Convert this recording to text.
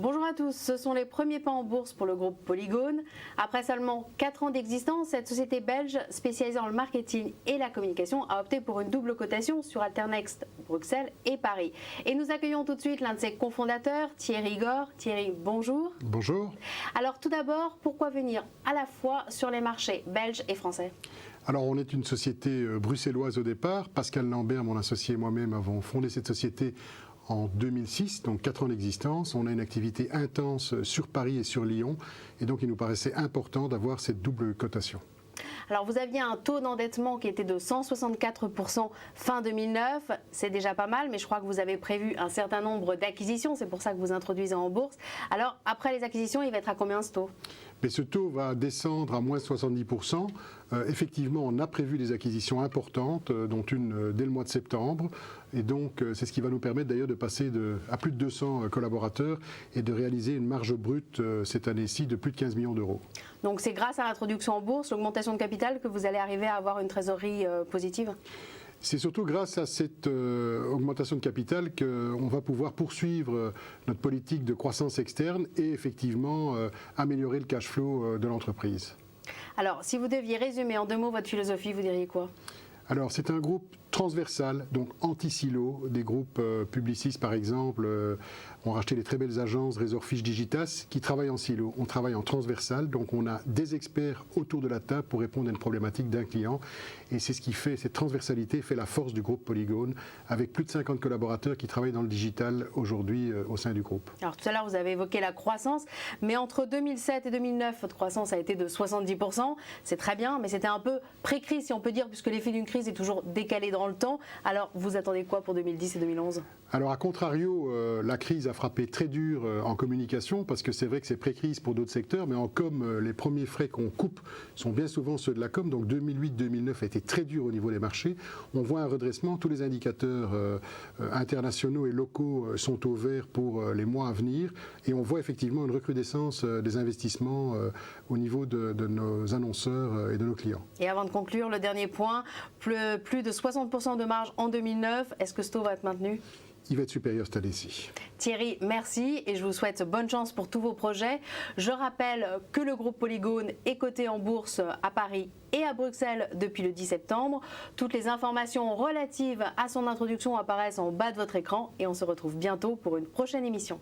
Bonjour à tous, ce sont les premiers pas en bourse pour le groupe Polygone. Après seulement 4 ans d'existence, cette société belge spécialisée dans le marketing et la communication a opté pour une double cotation sur Alternext, Bruxelles et Paris. Et nous accueillons tout de suite l'un de ses cofondateurs, Thierry Gore. Thierry, bonjour. Bonjour. Alors tout d'abord, pourquoi venir à la fois sur les marchés belges et français ? Alors on est une société bruxelloise au départ. Pascal Lambert, mon associé et moi-même avons fondé cette société en 2006, donc 4 ans d'existence. On a une activité intense sur Paris et sur Lyon, et donc il nous paraissait important d'avoir cette double cotation. Alors vous aviez un taux d'endettement qui était de 164% fin 2009, c'est déjà pas mal, mais je crois que vous avez prévu un certain nombre d'acquisitions, c'est pour ça que vous introduisez en bourse. Alors après les acquisitions, il va être à combien ce taux ? Mais ce taux va descendre à moins 70%. Effectivement, on a prévu des acquisitions importantes, dont une dès le mois de septembre. Et donc, c'est ce qui va nous permettre d'ailleurs de passer à plus de 200 collaborateurs et de réaliser une marge brute cette année-ci de plus de 15 millions d'euros. Donc c'est grâce à l'introduction en bourse, l'augmentation de capital, que vous allez arriver à avoir une trésorerie positive ? C'est surtout grâce à cette augmentation de capital qu'on va pouvoir poursuivre notre politique de croissance externe et effectivement améliorer le cash flow de l'entreprise. Alors, si vous deviez résumer en 2 mots votre philosophie, vous diriez quoi ? Alors, c'est un groupe transversal, donc anti-silo. Des groupes Publicis, par exemple, ont racheté des très belles agences, Resorfish, Digitas, qui travaillent en silo. On travaille en transversal, donc on a des experts autour de la table pour répondre à une problématique d'un client. Et c'est ce qui fait, cette transversalité fait la force du groupe Polygone, avec plus de 50 collaborateurs qui travaillent dans le digital aujourd'hui au sein du groupe. Alors tout à l'heure, vous avez évoqué la croissance, mais entre 2007 et 2009, votre croissance a été de 70%. C'est très bien, mais c'était un peu pré-crise, si on peut dire, puisque l'effet d'une crise est toujours décalé dans le temps. Alors, vous attendez quoi pour 2010 et 2011 ? Alors, à contrario, la crise a frappé très dur en communication, parce que c'est vrai que c'est pré-crise pour d'autres secteurs, mais en com, les premiers frais qu'on coupe sont bien souvent ceux de la com. Donc 2008-2009 a été très dur au niveau des marchés. On voit un redressement, tous les indicateurs internationaux et locaux sont au vert pour les mois à venir, et on voit effectivement une recrudescence des investissements au niveau de nos annonceurs et de nos clients. Et avant de conclure, le dernier point, plus de 60% de marge en 2009, est-ce que ce taux va être maintenu ? Il va être supérieur cette année-ci. Thierry, merci et je vous souhaite bonne chance pour tous vos projets. Je rappelle que le groupe Polygone est coté en bourse à Paris et à Bruxelles depuis le 10 septembre. Toutes les informations relatives à son introduction apparaissent en bas de votre écran et on se retrouve bientôt pour une prochaine émission.